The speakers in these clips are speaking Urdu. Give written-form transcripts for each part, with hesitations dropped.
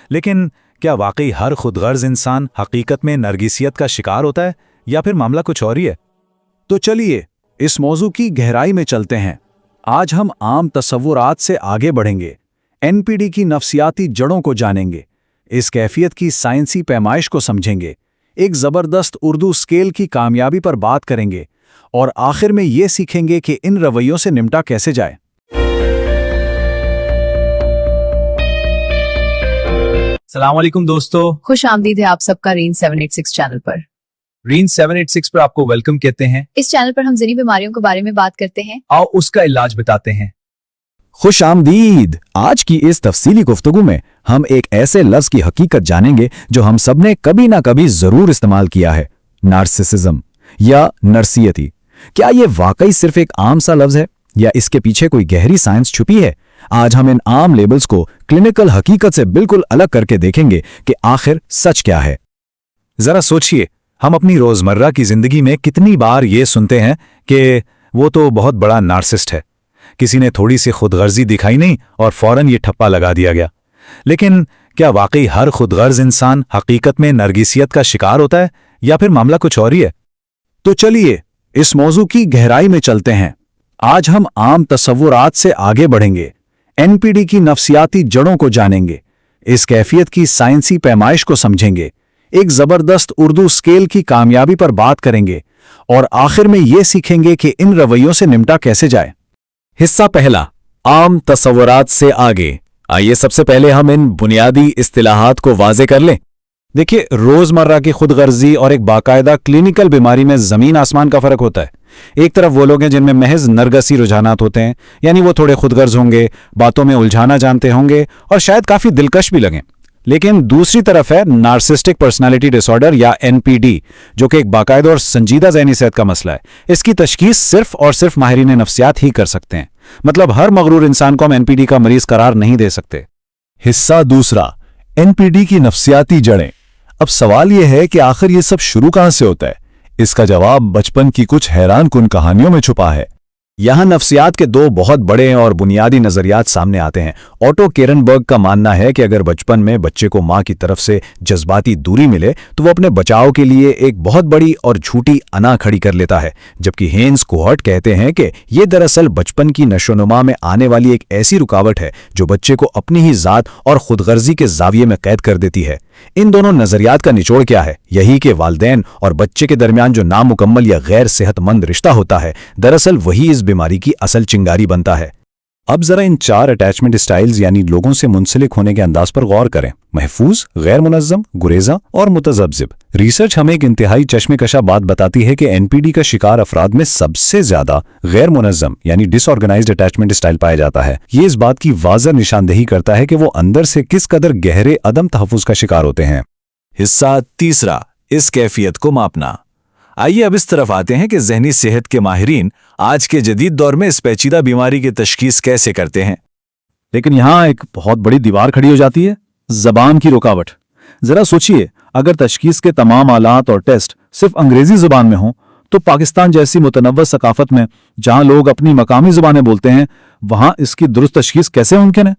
لیکن کیا واقعی ہر خود غرض انسان حقیقت میں نرگسیت کا شکار ہوتا ہے یا پھر معاملہ کچھ اور ہی ہے؟ تو چلیے اس موضوع کی گہرائی میں چلتے ہیں۔ آج ہم عام تصورات سے آگے بڑھیں گے، NPD کی نفسیاتی جڑوں کو جانیں گے، اس کیفیت کی سائنسی پیمائش کو سمجھیں گے، ایک زبردست اردو اسکیل کی کامیابی پر بات کریں گے اور آخر میں یہ سیکھیں گے کہ ان رویوں سے نمٹا کیسے جائے۔ السلام علیکم دوستو، خوش آمدید ہے آپ سب کا رین 786 چینل پر۔ رین 786 پر آپ کو ویلکم کہتے ہیں۔ اس چینل پر ہم ذہنی بیماریوں کے بارے میں بات کرتے ہیں، آؤ اس کا علاج بتاتے ہیں۔ خوش آمدید۔ آج کی اس تفصیلی گفتگو میں ہم ایک ایسے لفظ کی حقیقت جانیں گے جو ہم سب نے کبھی نہ کبھی ضرور استعمال کیا ہے، نارسسزم یا نرسیتی۔ کیا یہ واقعی صرف ایک عام سا لفظ ہے یا اس کے پیچھے کوئی گہری سائنس چھپی ہے؟ آج ہم ان عام لیبلز کو کلینکل حقیقت سے بالکل الگ کر کے دیکھیں گے کہ آخر سچ کیا ہے۔ ذرا سوچئے، ہم اپنی روزمرہ کی زندگی میں کتنی بار یہ سنتے ہیں کہ وہ تو بہت بڑا نارسسٹ ہے، کسی نے تھوڑی سی خود غرضی دکھائی نہیں اور فوراً یہ ٹھپا لگا دیا گیا۔ لیکن کیا واقعی ہر خود غرض انسان حقیقت میں نرگسیت کا شکار ہوتا ہے یا پھر معاملہ کچھ اور ہی ہے؟ تو چلیے اس موضوع کی گہرائی میں چلتے ہیں۔ آج ہم عام تصورات سے آگے بڑھیں گے، NPD کی نفسیاتی جڑوں کو جانیں گے، اس کیفیت کی سائنسی پیمائش کو سمجھیں گے، ایک زبردست اردو اسکیل کی کامیابی پر بات کریں گے اور آخر میں یہ سیکھیں گے کہ ان رویوں سے نمٹا کیسے جائے۔ حصہ پہلا، عام تصورات سے آگے۔ آئیے سب سے پہلے ہم ان بنیادی اصطلاحات کو واضح کر لیں۔ دیکھیے، روزمرہ کی خود غرضی اور ایک باقاعدہ کلینکل بیماری میں زمین آسمان کا فرق ہوتا ہے۔ ایک طرف وہ لوگ ہیں جن میں محض نرگسی رجحانات ہوتے ہیں، یعنی وہ تھوڑے خود غرض ہوں گے، باتوں میں الجھانا جانتے ہوں گے اور شاید کافی دلکش بھی لگیں۔ لیکن دوسری طرف ہے نارسسٹک پرسنالٹی ڈس آرڈر یا NPD، جو کہ ایک باقاعدہ اور سنجیدہ ذہنی صحت کا مسئلہ ہے۔ اس کی تشخیص صرف اور صرف ماہرین نفسیات ہی کر سکتے ہیں، مطلب ہر مغرور انسان کو ہم NPD کا مریض قرار نہیں دے سکتے۔ حصہ دوسرا، NPD کی نفسیاتی جڑیں۔ اب سوال یہ ہے کہ آخر یہ سب شروع کہاں سے ہوتا ہے؟ اس کا جواب بچپن کی کچھ حیران کن کہانیوں میں چھپا ہے۔ یہاں نفسیات کے دو بہت بڑے اور بنیادی نظریات سامنے آتے ہیں۔ آٹو کیرنبرگ کا ماننا ہے کہ اگر بچپن میں بچے کو ماں کی طرف سے جذباتی دوری ملے تو وہ اپنے بچاؤ کے لیے ایک بہت بڑی اور جھوٹی انا کھڑی کر لیتا ہے، جبکہ ہینز کوہرٹ کہتے ہیں کہ یہ دراصل بچپن کی نشوونما میں آنے والی ایک ایسی رکاوٹ ہے جو بچے کو اپنی ہی ذات اور خود غرضی کے زاویے میں قید کر دیتی ہے۔ ان دونوں نظریات کا نچوڑ کیا ہے؟ یہی کہ والدین اور بچے کے درمیان جو نامکمل یا غیر صحت مند رشتہ ہوتا ہے، دراصل وہی اس بیماری کی اصل چنگاری بنتا ہے۔ اب ذرا ان 4 اٹیچمنٹ سٹائلز یعنی لوگوں سے منسلک ہونے کے انداز پر غور کریں: محفوظ، غیر منظم، گریزاں اور متذبذب۔ ریسرچ ہمیں ایک انتہائی چشم کشا بات بتاتی ہے کہ NPD کا شکار افراد میں سب سے زیادہ غیر منظم یعنی ڈس آرگنائزڈ اٹیچمنٹ سٹائل پایا جاتا ہے۔ یہ اس بات کی واضح نشاندہی کرتا ہے کہ وہ اندر سے کس قدر گہرے عدم تحفظ کا شکار ہوتے ہیں۔ حصہ تیسرا، اس کیفیت کو ماپنا۔ آئیے اب اس طرف آتے ہیں کہ ذہنی صحت کے ماہرین آج کے جدید دور میں اس پیچیدہ بیماری کی تشخیص کیسے کرتے ہیں۔ لیکن یہاں ایک بہت بڑی دیوار کھڑی ہو جاتی ہے، زبان کی رکاوٹ۔ ذرا سوچئے، اگر تشخیص کے تمام آلات اور ٹیسٹ صرف انگریزی زبان میں ہوں تو پاکستان جیسی متنوع ثقافت میں جہاں لوگ اپنی مقامی زبانیں بولتے ہیں، وہاں اس کی درست تشخیص کیسے ممکن ہے؟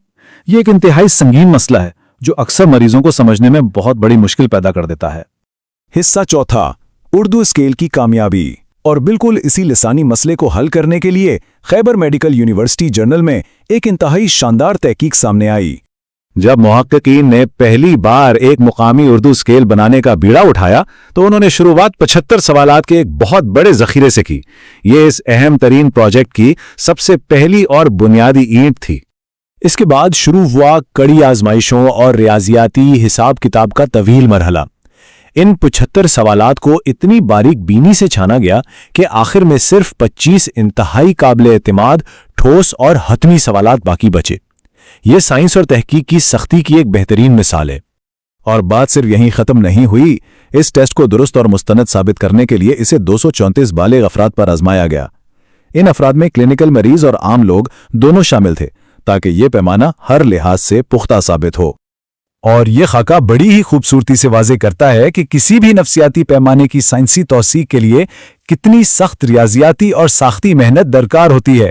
یہ ایک انتہائی سنگین مسئلہ ہے جو اکثر مریضوں کو سمجھنے میں بہت بڑی مشکل پیدا کر دیتا ہے۔ حصہ چوتھا، اردو اسکیل کی کامیابی۔ اور بالکل اسی لسانی مسئلے کو حل کرنے کے لیے خیبر میڈیکل یونیورسٹی جرنل میں ایک انتہائی شاندار تحقیق سامنے آئی۔ جب محققین نے پہلی بار ایک مقامی اردو اسکیل بنانے کا بیڑا اٹھایا تو انہوں نے شروعات 75 سوالات کے ایک بہت بڑے ذخیرے سے کی۔ یہ اس اہم ترین پروجیکٹ کی سب سے پہلی اور بنیادی اینٹ تھی۔ اس کے بعد شروع ہوا کڑی آزمائشوں اور ریاضیاتی حساب کتاب کا طویل مرحلہ۔ ان 75 سوالات کو اتنی باریک بینی سے چھانا گیا کہ آخر میں صرف 25 انتہائی قابل اعتماد، ٹھوس اور حتمی سوالات باقی بچے۔ یہ سائنس اور تحقیق کی سختی کی ایک بہترین مثال ہے۔ اور بات صرف یہیں ختم نہیں ہوئی۔ اس ٹیسٹ کو درست اور مستند ثابت کرنے کے لیے اسے 234 بالغ افراد پر آزمایا گیا۔ ان افراد میں کلینکل مریض اور عام لوگ دونوں شامل تھے تاکہ یہ پیمانہ ہر لحاظ سے پختہ ثابت ہو۔ اور یہ خاکہ بڑی ہی خوبصورتی سے واضح کرتا ہے کہ کسی بھی نفسیاتی پیمانے کی سائنسی توثیق کے لیے کتنی سخت ریاضیاتی اور ساختی محنت درکار ہوتی ہے۔